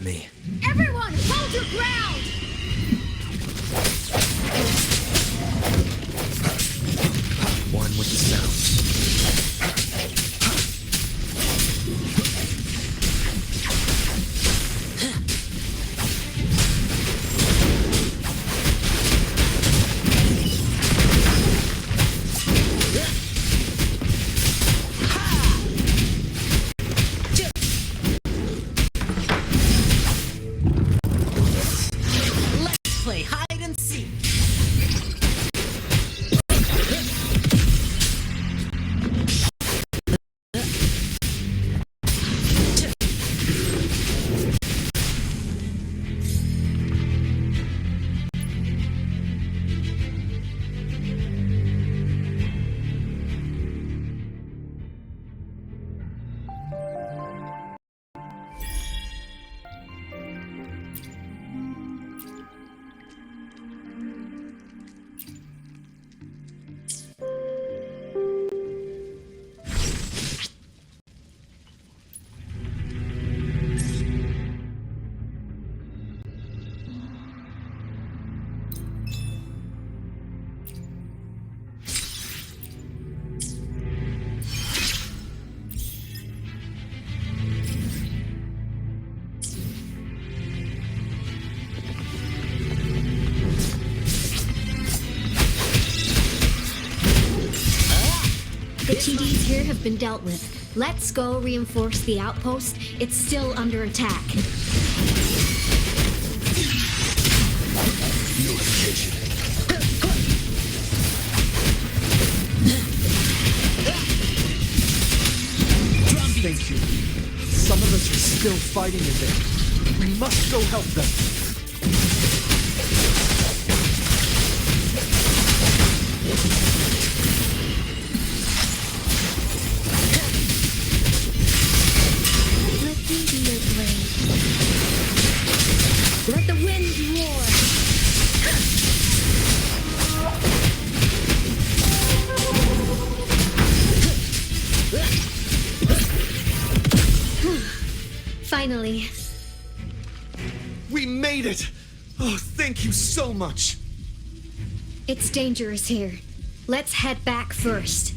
with me. Everyone, hold your ground! One with the sound. Let's play hide and seek. The TDs here have been dealt with. Let's go reinforce the outpost. It's still under attack. Notification. Thank you. Some of us are still fighting in there. We must go help them. Let me be your blade. Let the wind roar. Finally. We made it! Oh, thank you so much! It's dangerous here. Let's head back first.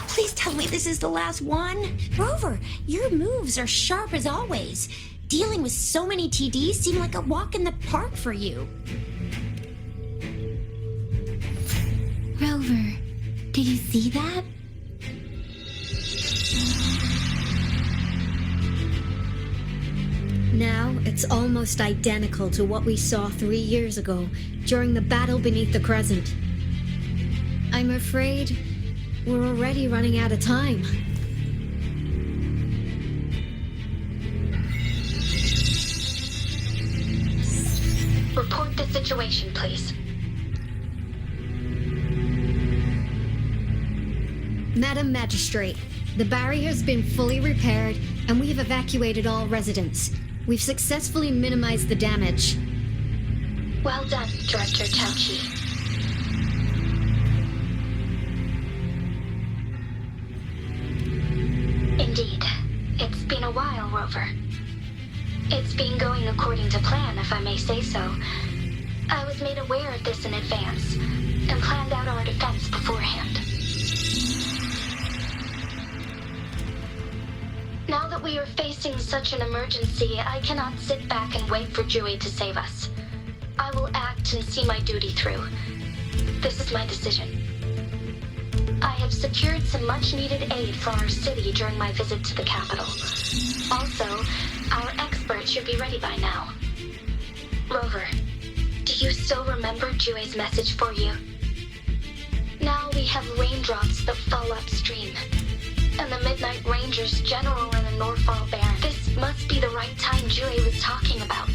Please tell me this is the last one. Rover, your moves are sharp as always. Dealing with so many TDs seemed like a walk in the park for you. Rover, did you see that? Now, it's almost identical to what we saw 3 years ago during the battle beneath the Crescent. I'm afraid we're already running out of time. Report the situation, please. Madam Magistrate, the barrier's been fully repaired and we've evacuated all residents. We've successfully minimized the damage. Well done, Director Tauchi. Indeed. It's been a while, Rover. It's been going according to plan, if I may say so. I was made aware of this in advance, and planned out our defense beforehand. Now that we are facing such an emergency, I cannot sit back and wait for Dewey to save us. I will act and see my duty through. This is my decision. I have secured some much-needed aid for our city during my visit to the capital. Also, our expert should be ready by now. Rover, do you still remember Dewey's message for you? Now we have raindrops that fall upstream, and the Midnight Rangers general in the Norfall Baron. This must be the right time Dewey was talking about.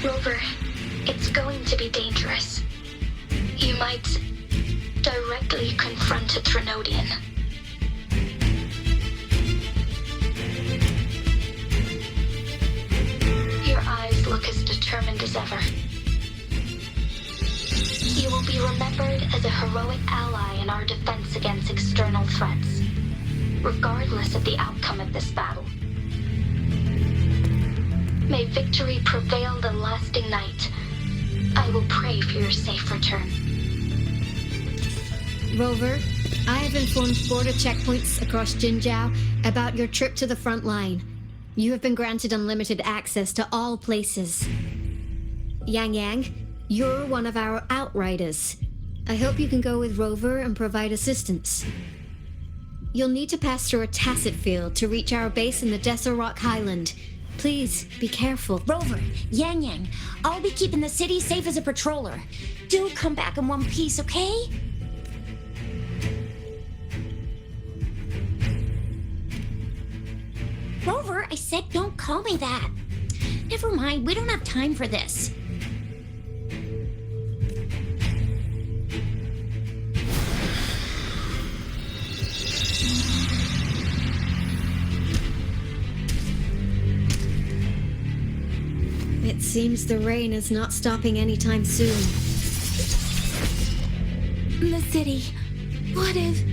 Rover, it's going to be dangerous. You might directly confront a Trinodian. Your eyes look as determined as ever. You will be remembered as a heroic ally in our defense against external threats, regardless of the outcome of this battle. May victory prevail the lasting night. I will pray for your safe return. Rover, I have informed border checkpoints across Jinzhou about your trip to the front line. You have been granted unlimited access to all places. Yang Yang, you're one of our outriders. I hope you can go with Rover and provide assistance. You'll need to pass through a tacit field to reach our base in the Desert Rock Highland. Please, be careful. Rover, Yang Yang, I'll be keeping the city safe as a patroller. Do come back in one piece, okay? Rover, I said don't call me that. Never mind, we don't have time for this. It seems the rain is not stopping anytime soon. The city. What if...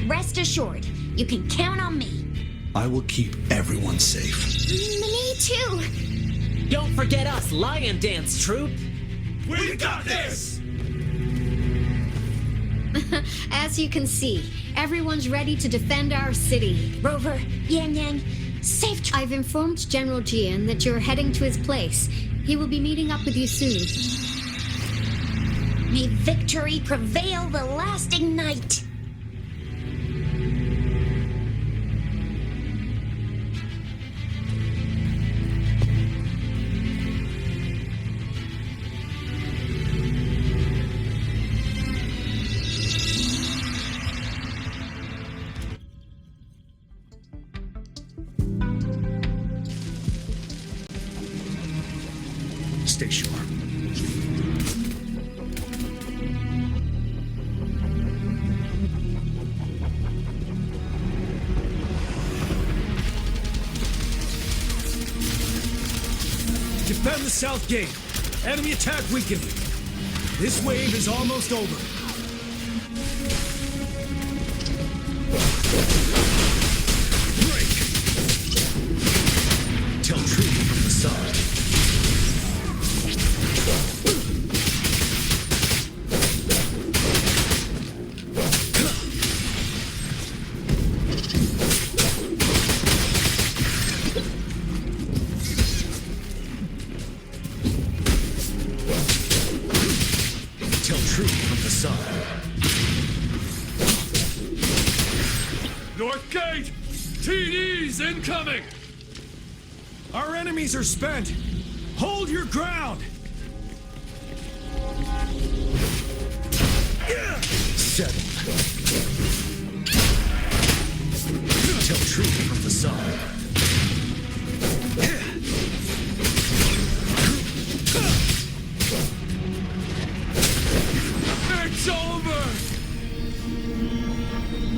Rest assured, you can count on me. I will keep everyone safe. Me too. Don't forget us, Lion Dance Troop. We got this! As you can see, everyone's ready to defend our city. Rover, Yang Yang, safe I've informed General Jian that you're heading to his place. He will be meeting up with you soon. May victory prevail the lasting night. Stay sharp. Defend the south gate. Enemy attack weakening. This wave is almost over. Break! Tell truth from the side. Tell truth from the side. North gate! TDs incoming! Our enemies are spent. Hold your ground! Settled. Tell truth from the side. It's over!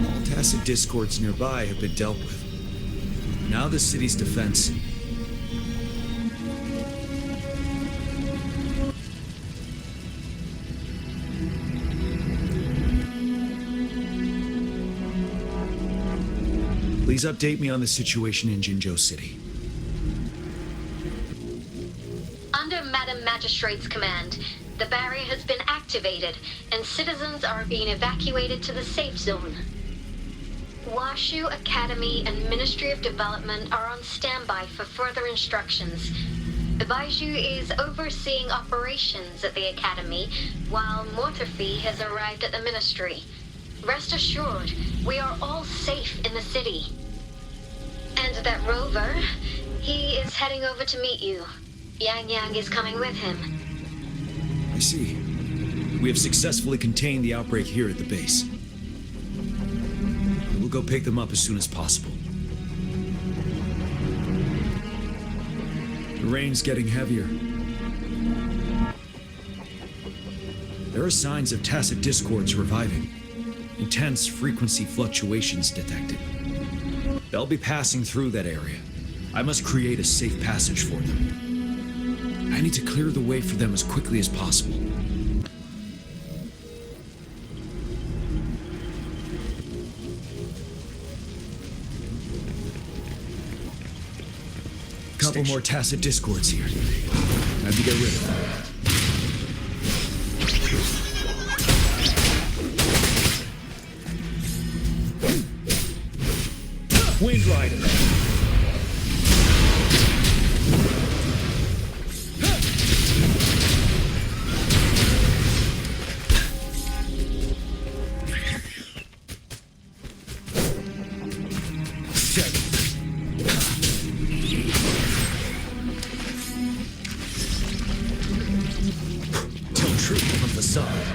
All tacit discords nearby have been dealt with. Now the city's defense. Please update me on the situation in Jinzhou City. Under Madam Magistrate's command, the barrier has been activated, and citizens are being evacuated to the safe zone. Washu Academy and Ministry of Development are on standby for further instructions. Baiju is overseeing operations at the Academy, while Mortherfee has arrived at the Ministry. Rest assured, we are all safe in the city. And that Rover, he is heading over to meet you. Yang Yang is coming with him. I see. We have successfully contained the outbreak here at the base. We'll go pick them up as soon as possible. The rain's getting heavier. There are signs of tacit discords reviving. Intense frequency fluctuations detected. They'll be passing through that area. I must create a safe passage for them. I need to clear the way for them as quickly as possible. Couple more tacit discords here. Time to get rid of them. Wind Rider. Tell truth from facade.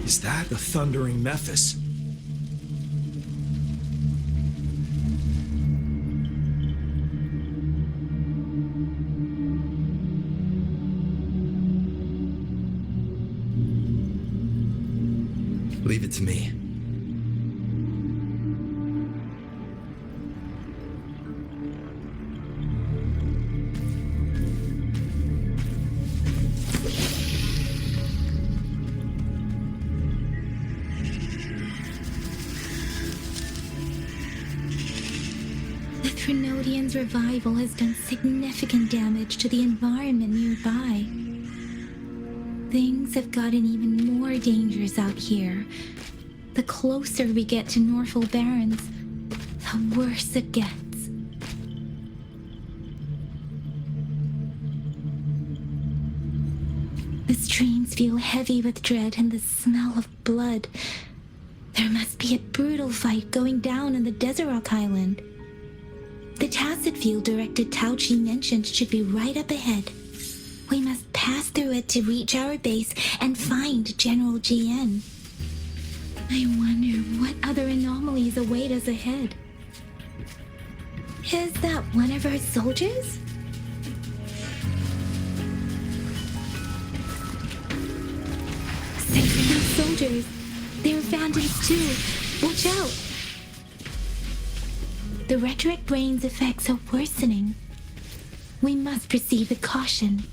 Is that the Thundering Mephis? Leave it to me. The Threnodian's revival has done significant damage to the environment nearby. Things have gotten even more dangerous out here. The closer we get to Norful Barrens, the worse it gets. The streams feel heavy with dread and the smell of blood. There must be a brutal fight going down in the Desert Island. The Tacit field Director Tauchi mentioned should be right up ahead. We must pass through it to reach our base and find General GN. I wonder what other anomalies await us ahead. Is that one of our soldiers? Save those soldiers. They're Phantoms too. Watch out. The rhetoric brain's effects are worsening. We must proceed with caution.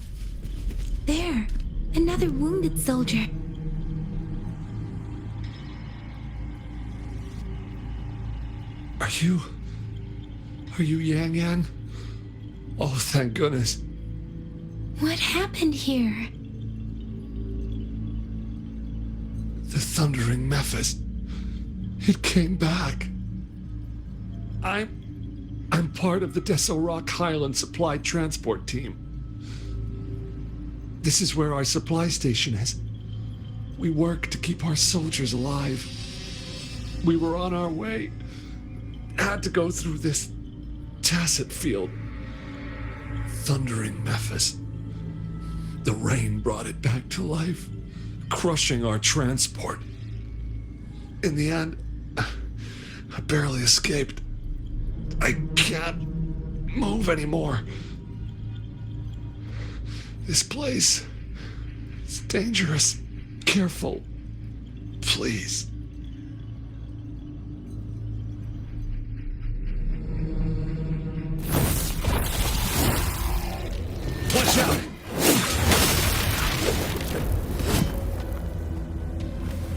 There, another wounded soldier. Are you Yang Yang? Oh, thank goodness. What happened here? The Thundering Mephis. It came back. I'm part of the Deso Rock Highland Supply Transport Team. This is where our supply station is. We work to keep our soldiers alive. We were on our way. Had to go through this Tacit field. Thundering Mephis. The rain brought it back to life, crushing our transport. In the end, I barely escaped. I can't move anymore. This place is dangerous. Careful, please. Watch out!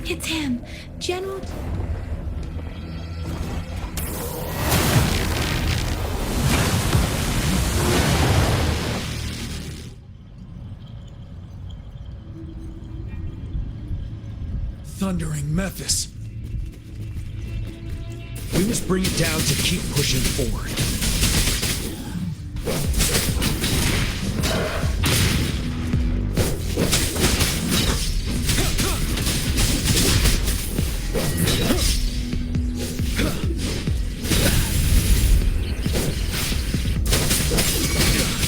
It's him, General... Thundering Mephis. We must bring it down to keep pushing forward.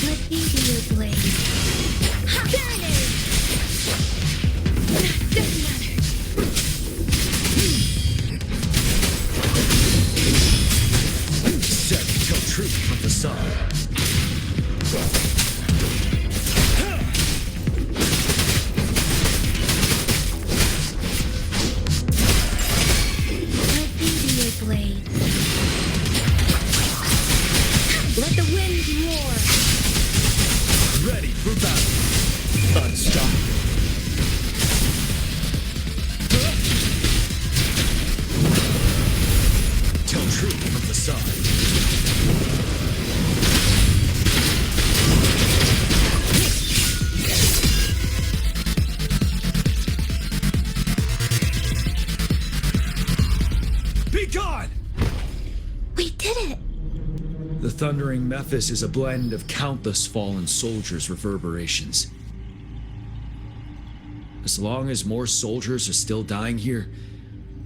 Let me be your blade. Burn it! Doesn't matter. gone! We did it! The thundering Mephis is a blend of countless fallen soldiers' reverberations. As long as more soldiers are still dying here,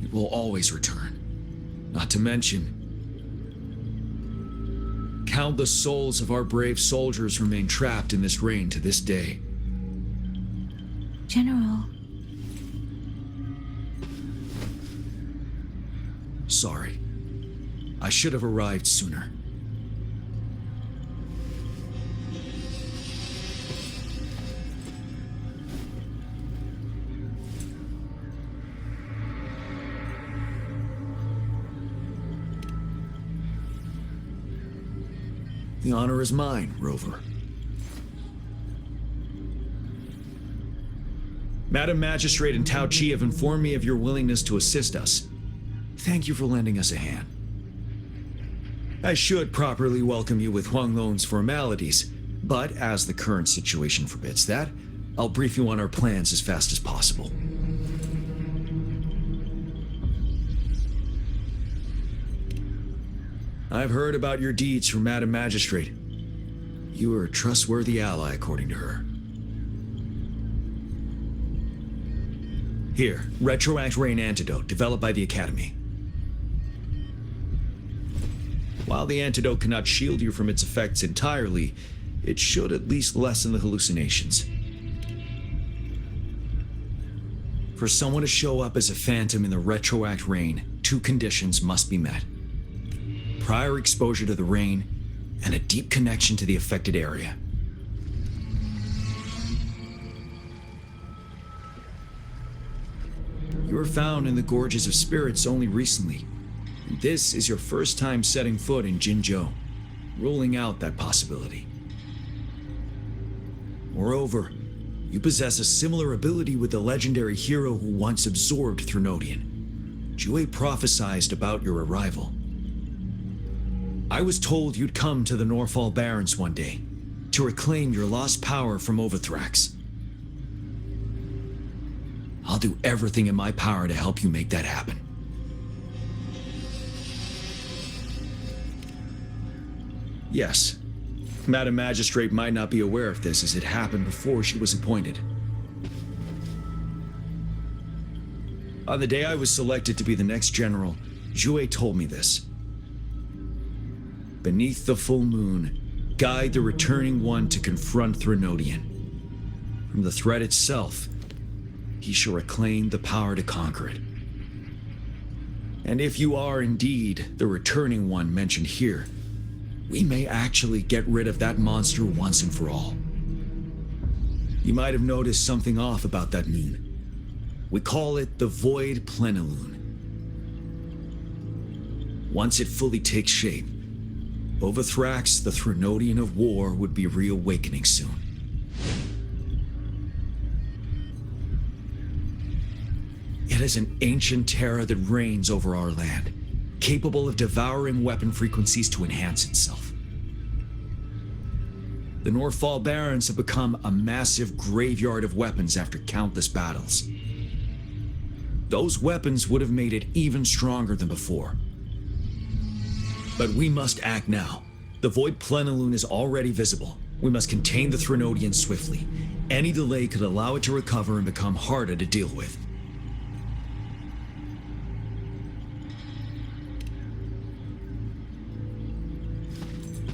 it will always return. Not to mention, countless souls of our brave soldiers remain trapped in this rain to this day. General, Sorry. I should have arrived sooner. The honor is mine, Rover. Madam Magistrate and Tao Chi have informed me of your willingness to assist us. Thank you for lending us a hand. I should properly welcome you with Huang Lon's formalities, but as the current situation forbids that, I'll brief you on our plans as fast as possible. I've heard about your deeds from Madam Magistrate. You are a trustworthy ally, according to her. Here, Retroact Rain Antidote, developed by the Academy. While the antidote cannot shield you from its effects entirely, it should at least lessen the hallucinations. For someone to show up as a phantom in the Retroact Rain, 2 conditions must be met. Prior exposure to the rain, and a deep connection to the affected area. You were found in the Gorges of Spirits only recently. And this is your first time setting foot in Jinzhou, ruling out that possibility. Moreover, you possess a similar ability with the legendary hero who once absorbed Threnodian. Jue prophesied about your arrival. I was told you'd come to the Norfall Barrens one day, to reclaim your lost power from Overthrax. I'll do everything in my power to help you make that happen. Yes, Madam Magistrate might not be aware of this as it happened before she was appointed. On the day I was selected to be the next general, Jue told me this. Beneath the full moon, guide the returning one to confront Threnodian. From the threat itself, he shall reclaim the power to conquer it. And if you are indeed the returning one mentioned here, we may actually get rid of that monster once and for all. You might have noticed something off about that moon. We call it the Void Plenilune. Once it fully takes shape, Overthrax, the Threnodian of War, would be reawakening soon. It is an ancient terror that reigns over our land, capable of devouring weapon frequencies to enhance itself. The Norfall Barrens have become a massive graveyard of weapons after countless battles. Those weapons would have made it even stronger than before. But we must act now. The Void Plenilune is already visible. We must contain the Threnodian swiftly. Any delay could allow it to recover and become harder to deal with.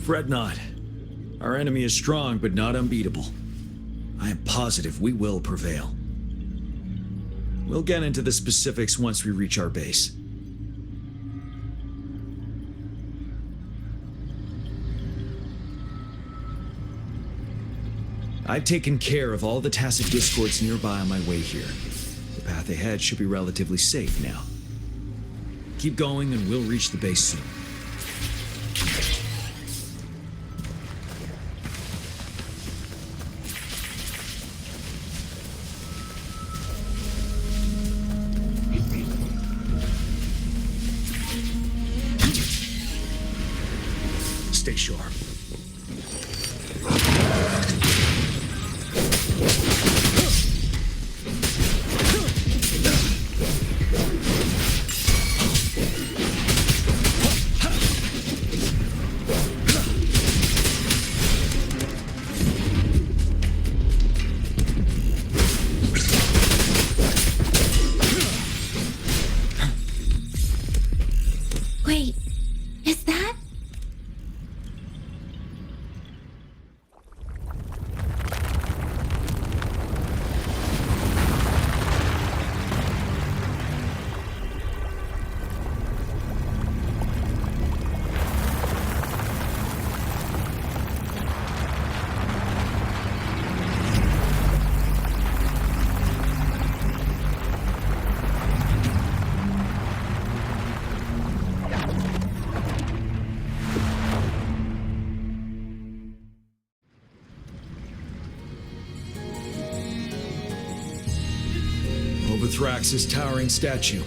Fret not. Our enemy is strong, but not unbeatable. I am positive we will prevail. We'll get into the specifics once we reach our base. I've taken care of all the tacit discords nearby on my way here. The path ahead should be relatively safe now. Keep going and we'll reach the base soon. Stay sharp. Overthrax's towering statue,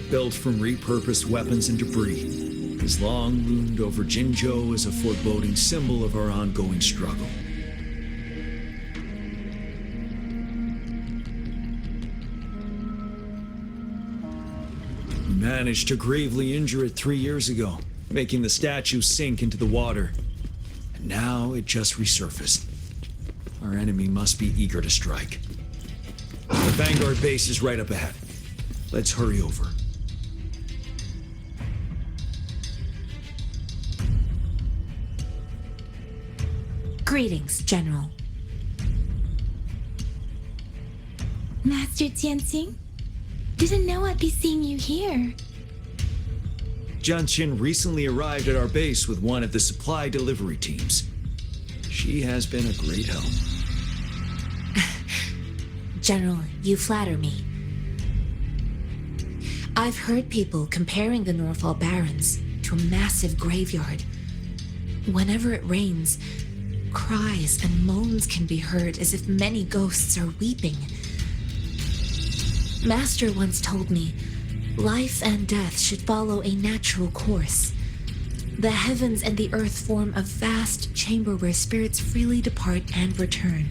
built from repurposed weapons and debris, is long loomed over Jinzhou as a foreboding symbol of our ongoing struggle. We managed to gravely injure it 3 years ago, making the statue sink into the water. And now it just resurfaced. Our enemy must be eager to strike. The Vanguard base is right up ahead. Let's hurry over. Greetings, General. Master Tianxing? Didn't know I'd be seeing you here. Jianqin recently arrived at our base with one of the supply delivery teams. She has been a great help. General, you flatter me. I've heard people comparing the Norfall Barrens to a massive graveyard. Whenever it rains, cries and moans can be heard as if many ghosts are weeping. Master once told me, life and death should follow a natural course. The heavens and the earth form a vast chamber where spirits freely depart and return.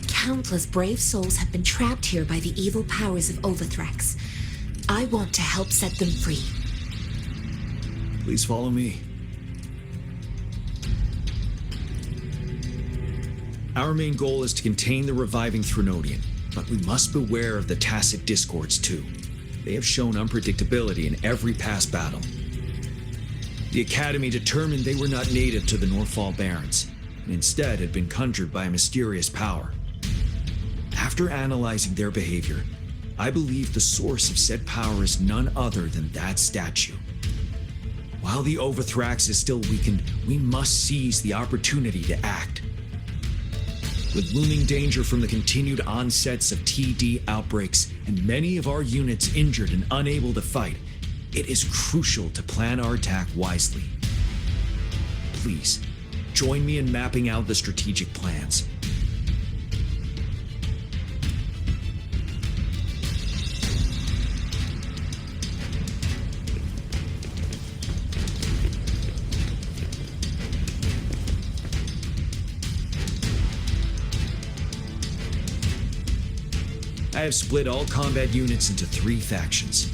Countless brave souls have been trapped here by the evil powers of Overthrax. I want to help set them free. Please follow me. Our main goal is to contain the reviving Threnodian, but we must beware of the Tacet Discords too. They have shown unpredictability in every past battle. The Academy determined they were not native to the Norfall Barrens, and instead had been conjured by a mysterious power. After analyzing their behavior, I believe the source of said power is none other than that statue. While the Overthrax is still weakened, we must seize the opportunity to act. With looming danger from the continued onsets of TD outbreaks and many of our units injured and unable to fight, it is crucial to plan our attack wisely. Please, join me in mapping out the strategic plans. I have split all combat units into 3 factions.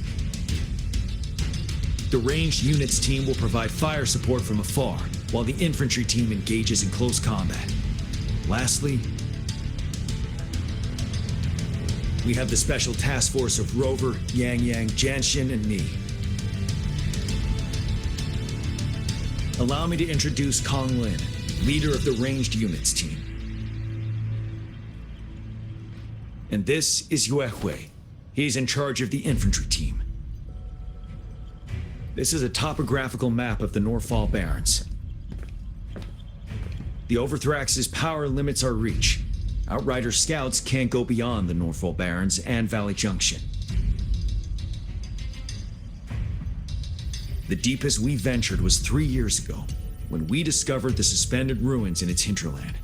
The ranged units team will provide fire support from afar, while the infantry team engages in close combat. Lastly, we have the special task force of Rover, Yang Yang, Jianxin, and me. Allow me to introduce Kong Lin, leader of the ranged units team. And this is Yue Hui. He's in charge of the infantry team. This is a topographical map of the Norfall Barrens. The Overthrax's power limits our reach. Outrider scouts can't go beyond the Norfall Barrens and Valley Junction. The deepest we ventured was 3 years ago, when we discovered the suspended ruins in its hinterland.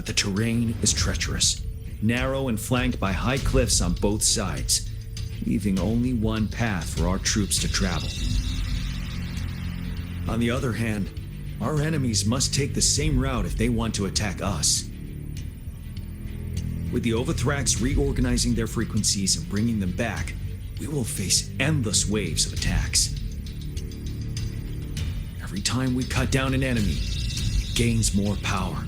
The terrain is treacherous, narrow and flanked by high cliffs on both sides, leaving only one path for our troops to travel. On the other hand, our enemies must take the same route if they want to attack us. With the Overthrax reorganizing their frequencies and bringing them back, we will face endless waves of attacks. Every time we cut down an enemy, it gains more power.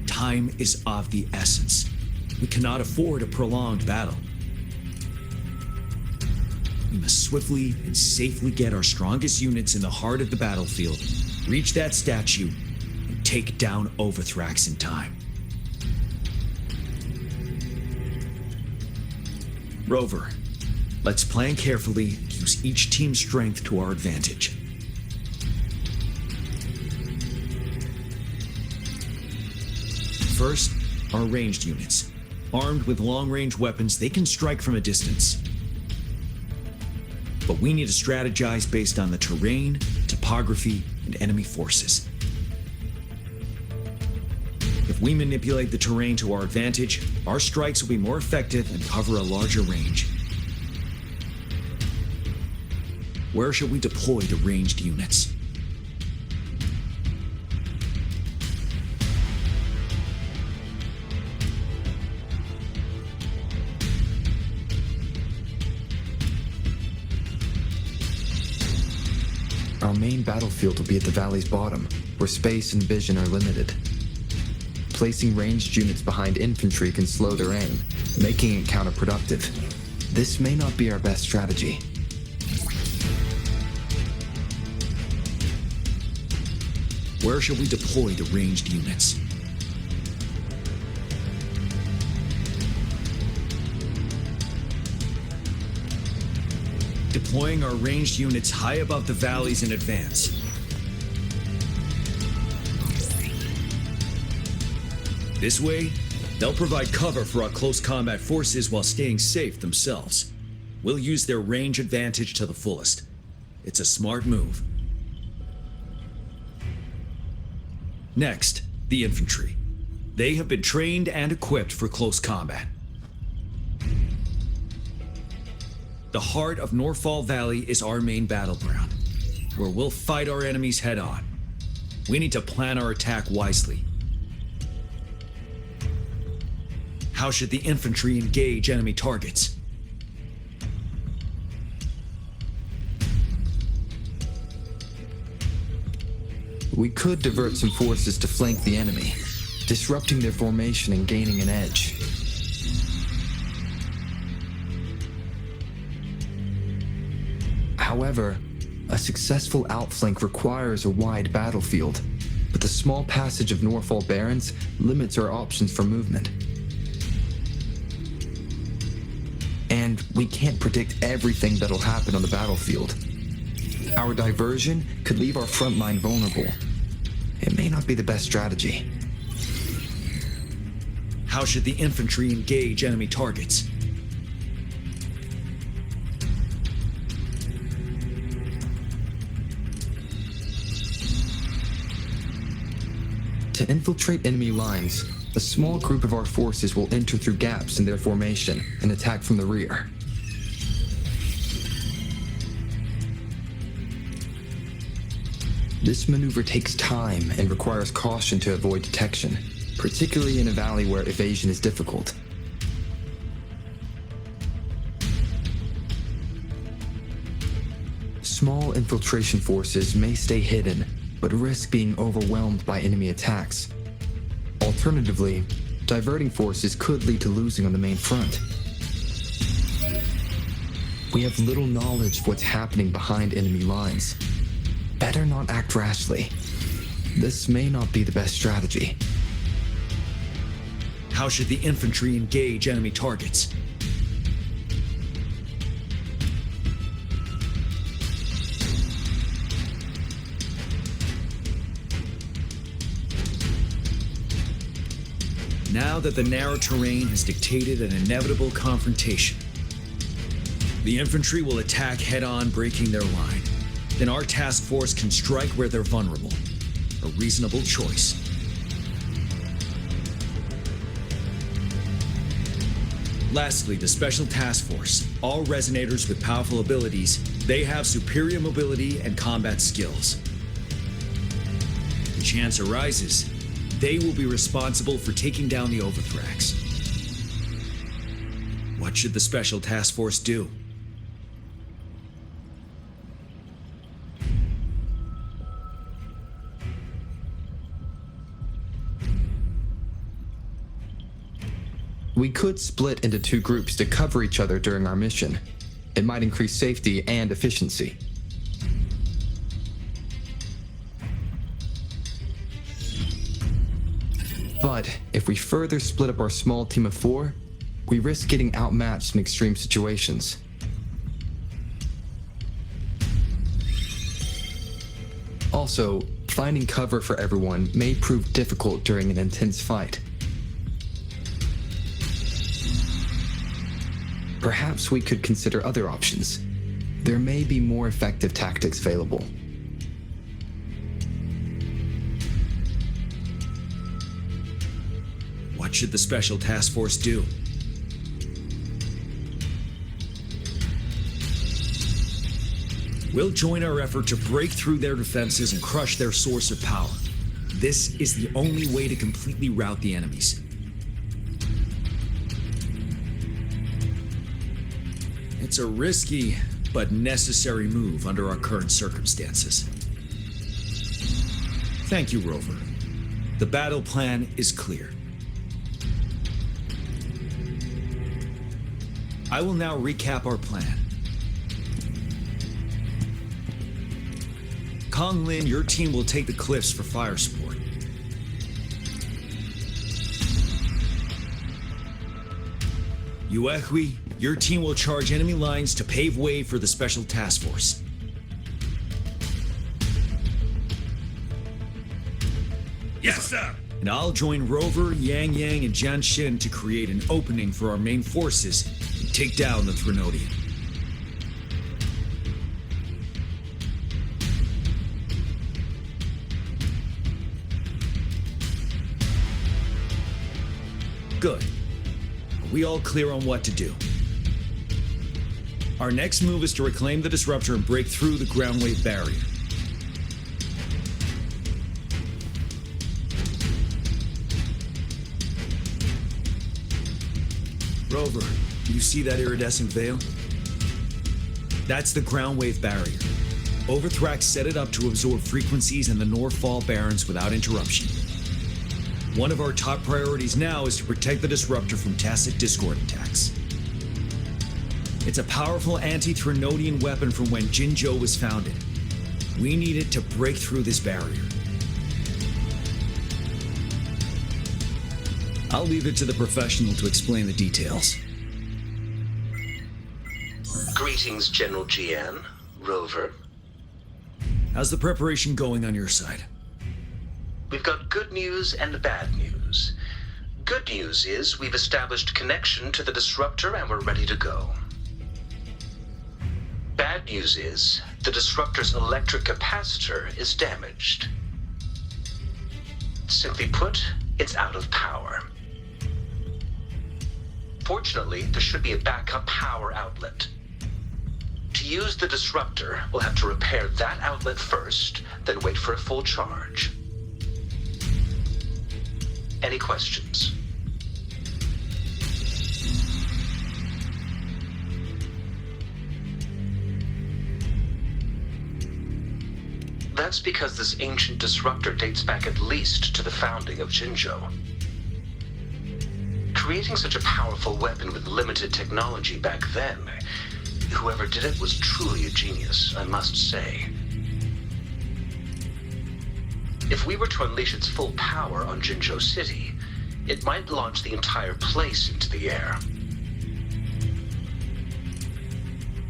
Time is of the essence. We cannot afford a prolonged battle. We must swiftly and safely get our strongest units in the heart of the battlefield, reach that statue, and take down Overthrax in time. Rover, let's plan carefully and use each team's strength to our advantage. First, our ranged units. Armed with long-range weapons, they can strike from a distance. but we need to strategize based on the terrain, topography, and enemy forces. If we manipulate the terrain to our advantage, our strikes will be more effective and cover a larger range. Where should we deploy the ranged units? Our main battlefield will be at the valley's bottom, where space and vision are limited. Placing ranged units behind infantry can slow their aim, making it counterproductive. This may not be our best strategy. Where shall we deploy the ranged units? Deploying our ranged units high above the valleys in advance. This way, they'll provide cover for our close combat forces while staying safe themselves. We'll use their range advantage to the fullest. It's a smart move. Next, the infantry. They have been trained and equipped for close combat. The heart of Norfall Valley is our main battleground, where we'll fight our enemies head on. We need to plan our attack wisely. How should the infantry engage enemy targets? We could divert some forces to flank the enemy, disrupting their formation and gaining an edge. However, a successful outflank requires a wide battlefield, but the small passage of Norfall Barrens limits our options for movement. And we can't predict everything that'll happen on the battlefield. Our diversion could leave our front line vulnerable. It may not be the best strategy. How should the infantry engage enemy targets? To infiltrate enemy lines, a small group of our forces will enter through gaps in their formation and attack from the rear. This maneuver takes time and requires caution to avoid detection, particularly in a valley where evasion is difficult. Small infiltration forces may stay hidden, but risk being overwhelmed by enemy attacks. Alternatively, diverting forces could lead to losing on the main front. We have little knowledge of what's happening behind enemy lines. Better not act rashly. This may not be the best strategy. How should the infantry engage enemy targets? Now that the narrow terrain has dictated an inevitable confrontation, the infantry will attack head-on, breaking their line. Then our task force can strike where they're vulnerable. A reasonable choice. Lastly, the Special Task Force. All resonators with powerful abilities, they have superior mobility and combat skills. If the chance arises, they will be responsible for taking down the Overthrax. What should the Special Task Force do? We could split into two groups to cover each other during our mission. It might increase safety and efficiency. But if we further split up our small team of 4, we risk getting outmatched in extreme situations. Also, finding cover for everyone may prove difficult during an intense fight. Perhaps we could consider other options. There may be more effective tactics available. What should the Special Task Force do? We'll join our effort to break through their defenses and crush their source of power. This is the only way to completely rout the enemies. It's a risky but necessary move under our current circumstances. Thank you, Rover. The battle plan is clear. I will now recap our plan. Kong Lin, your team will take the cliffs for fire support. Yuehui, your team will charge enemy lines to pave way for the Special Task Force. Yes, sir! And I'll join Rover, Yang Yang, and Jian Xin to create an opening for our main forces and take down the Threnodian. Good. Are we all clear on what to do? Our next move is to reclaim the disruptor and break through the ground wave barrier. Rover, do you see that iridescent veil? That's the ground wave barrier. Overthrax set it up to absorb frequencies in the Norfall Barrens without interruption. One of our top priorities now is to protect the disruptor from Tacet Discord attacks. It's a powerful anti-Threnodian weapon from when Jinzhou was founded. We need it to break through this barrier. I'll leave it to the professional to explain the details. Greetings, General Jian, Rover. How's the preparation going on your side? We've got good news and bad news. Good news is we've established connection to the disruptor and we're ready to go. Bad news is the disruptor's electric capacitor is damaged. Simply put, it's out of power. Fortunately, there should be a backup power outlet. To use the disruptor, we'll have to repair that outlet first, then wait for a full charge. Any questions? That's because this ancient disruptor dates back at least to the founding of Jinzhou. Creating such a powerful weapon with limited technology back then, whoever did it was truly a genius, I must say. If we were to unleash its full power on Jinzhou City, it might launch the entire place into the air.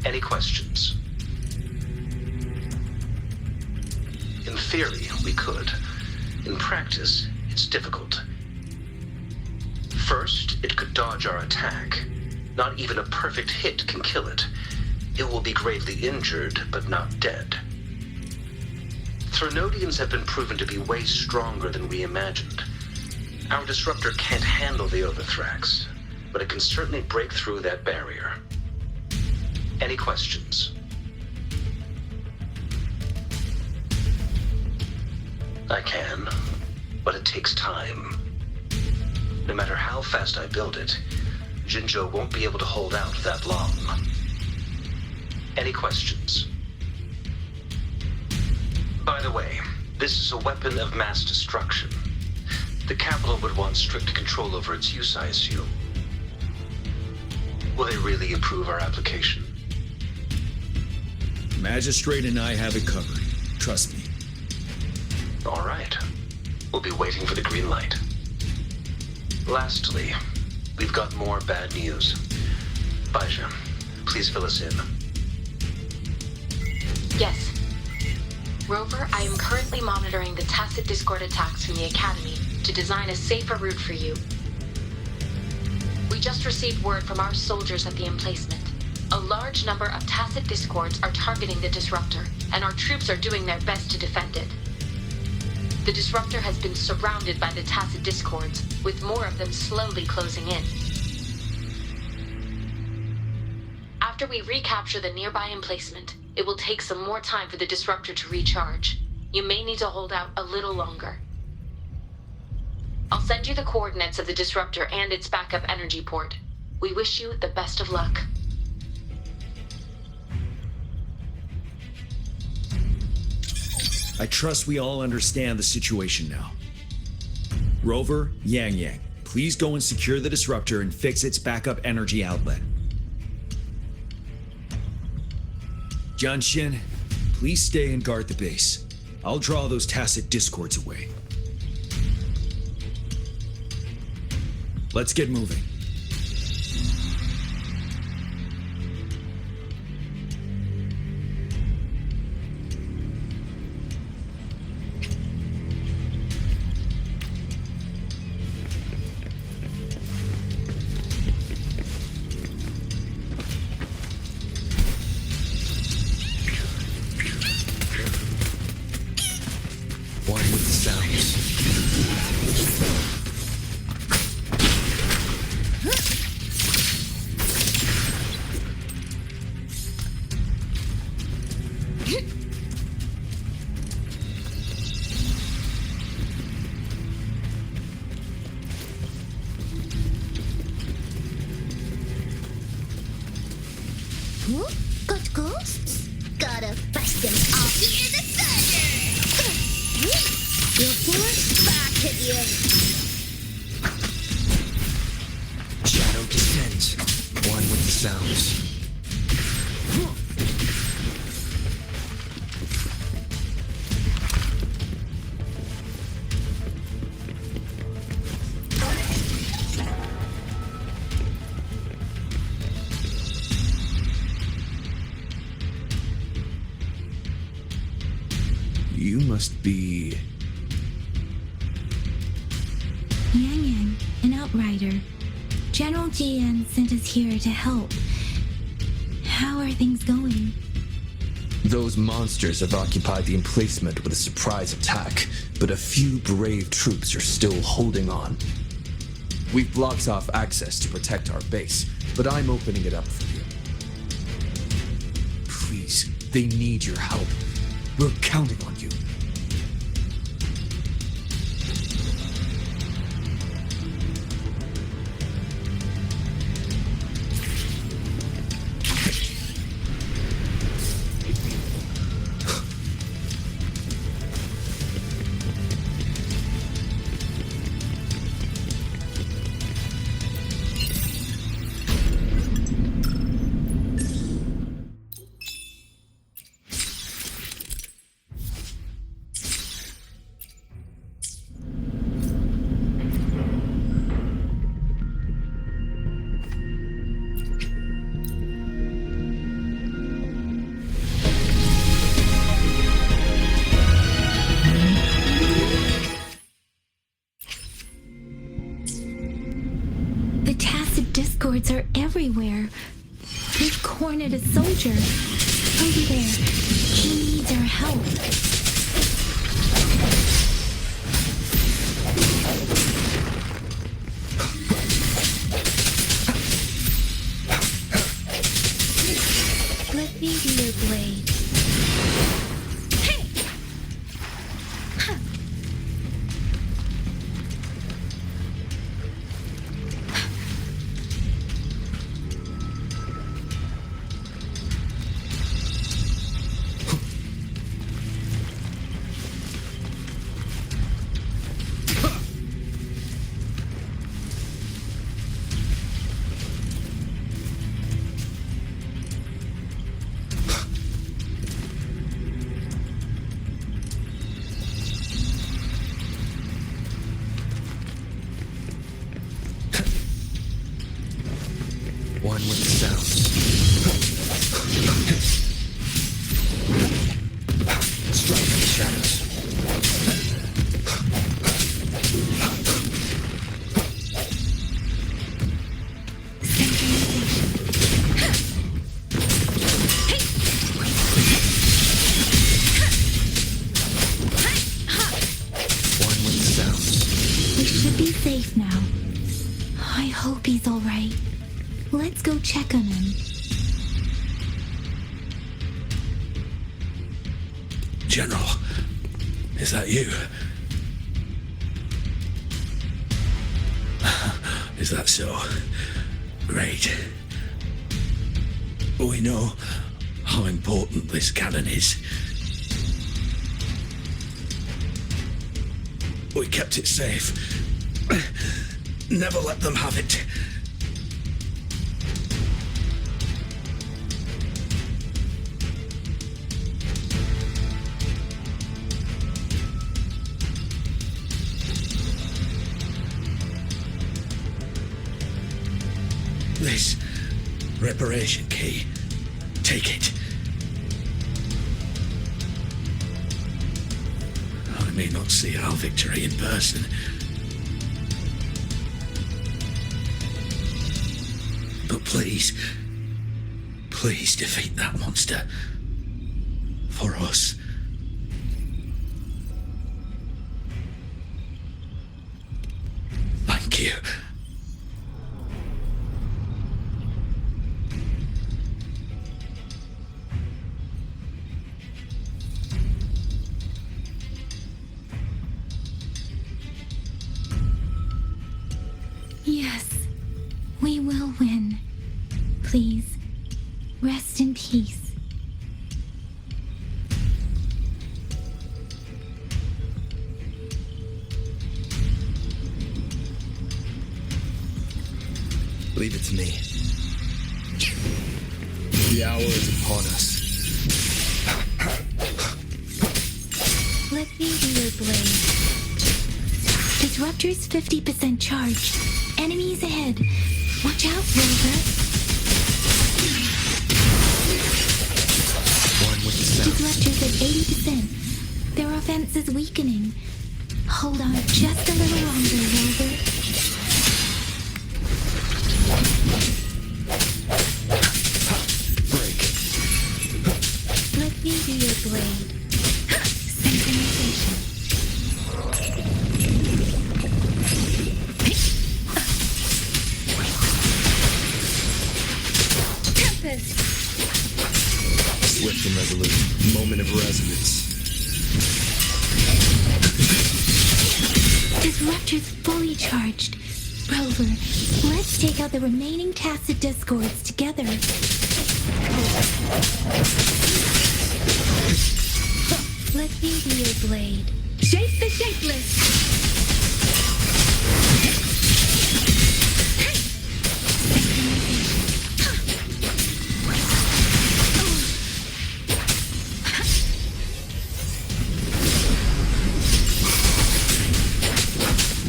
Any questions? In theory, we could. In practice, it's difficult. First, it could dodge our attack. Not even a perfect hit can kill it. It will be gravely injured, but not dead. Threnodians have been proven to be way stronger than we imagined. Our disruptor can't handle the Overthrax, but it can certainly break through that barrier. Any questions? I can, but it takes time. No matter how fast I build it, Jinzhou won't be able to hold out that long. Any questions? By the way, this is a weapon of mass destruction. The capital would want strict control over its use, I assume. Will they really approve our application? Magistrate and I have it covered. Trust me. All right. We'll be waiting for the green light. Lastly, we've got more bad news. Baizha, please fill us in. Yes. Rover, I am currently monitoring the Tacet Discord attacks from the Academy to design a safer route for you. We just received word from our soldiers at the emplacement. A large number of Tacet Discords are targeting the disruptor, and our troops are doing their best to defend it. The disruptor has been surrounded by the Tacet Discords, with more of them slowly closing in. After we recapture the nearby emplacement, it will take some more time for the disruptor to recharge. You may need to hold out a little longer. I'll send you the coordinates of the disruptor and its backup energy port. We wish you the best of luck. I trust we all understand the situation now. Rover, Yang Yang, please go and secure the disruptor and fix its backup energy outlet. Jianxin, please stay and guard the base. I'll draw those Tacet Discords away. Let's get moving. One with the sounds. Huh? Got ghosts? Gotta fight them off. Hear the thunder! Your force back at you. Shadow descends. One with the sounds. You must be... Yang Yang, an outrider. General Jian sent us here to help. How are things going? Those monsters have occupied the emplacement with a surprise attack, but a few brave troops are still holding on. We've blocked off access to protect our base, but I'm opening it up for you. Please, they need your help. We're counting on you. The Tacet Discords are everywhere. We've cornered a soldier. Over there. He needs our help. Let me be your blade. Hey! Huh. Let's go check on him. General, is that you? Is that so? Great. We know how important this cannon is. We kept it safe. Never let them have it. This reparation key. Take it. I may not see our victory in person, but please defeat that monster. For us. Thank you. Yes, we will win. Please, rest in peace. Leave it to me. The hour is upon us. Let me be your blade. Disruptor's 50% charged. Enemies ahead. Watch out, Rover. One with the sound. Disruptor's at 80%. Their offense is weakening. Hold on just a little longer, Rover. Break. Let me be your blade. Synchronization. Tempest. Swift and resolute. Moment of resonance. Disruptor's fully charged. Rover, let's take out the remaining Tacet Discords together. Let me be your blade. Shape the shapeless!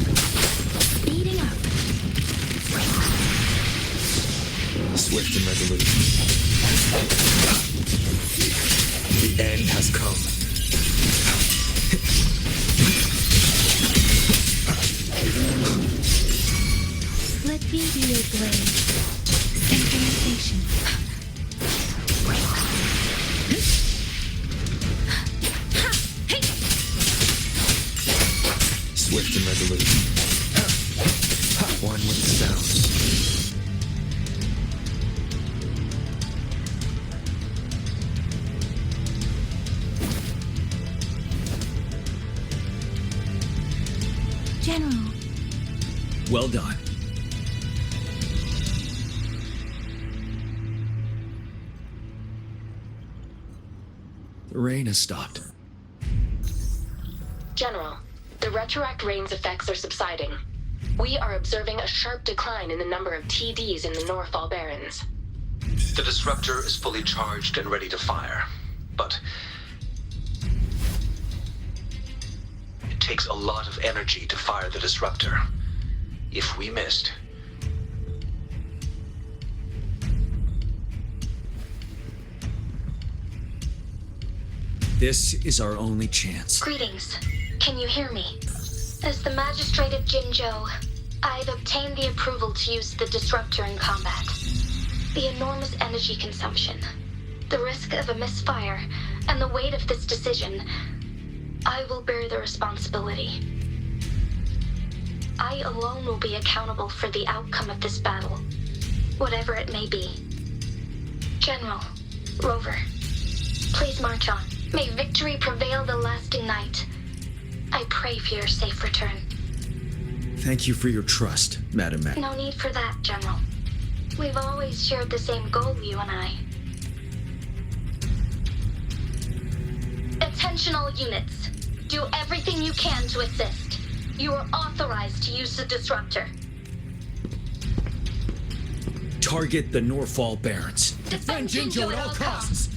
Speeding up. Swift and resolute. The end has come. Let me be your blade. Synchronization. Swift and resolute. One with the sounds. General, Well done. The rain has stopped. General, the Retroact rain's effects are subsiding. We are observing a sharp decline in the number of TDs in the Northall Barrens. The disruptor is fully charged and ready to fire, but it takes a lot of energy to fire the disruptor. If we missed, This is our only chance. Greetings. Can you hear me? As the Magistrate of Jinzhou, I've obtained the approval to use the disruptor in combat. The enormous energy consumption, the risk of a misfire, and the weight of this decision, I will bear the responsibility. I alone will be accountable for the outcome of this battle. whatever it may be. General, Rover, please march on. May victory prevail the lasting night. I pray for your safe return. Thank you for your trust, Madam Mac. No need for that, General. We've always shared the same goal, you and I. Attention all units. Do everything you can to assist. You are authorized to use the disruptor. Target the Norfall Barrens. Defend Jinjo at all costs!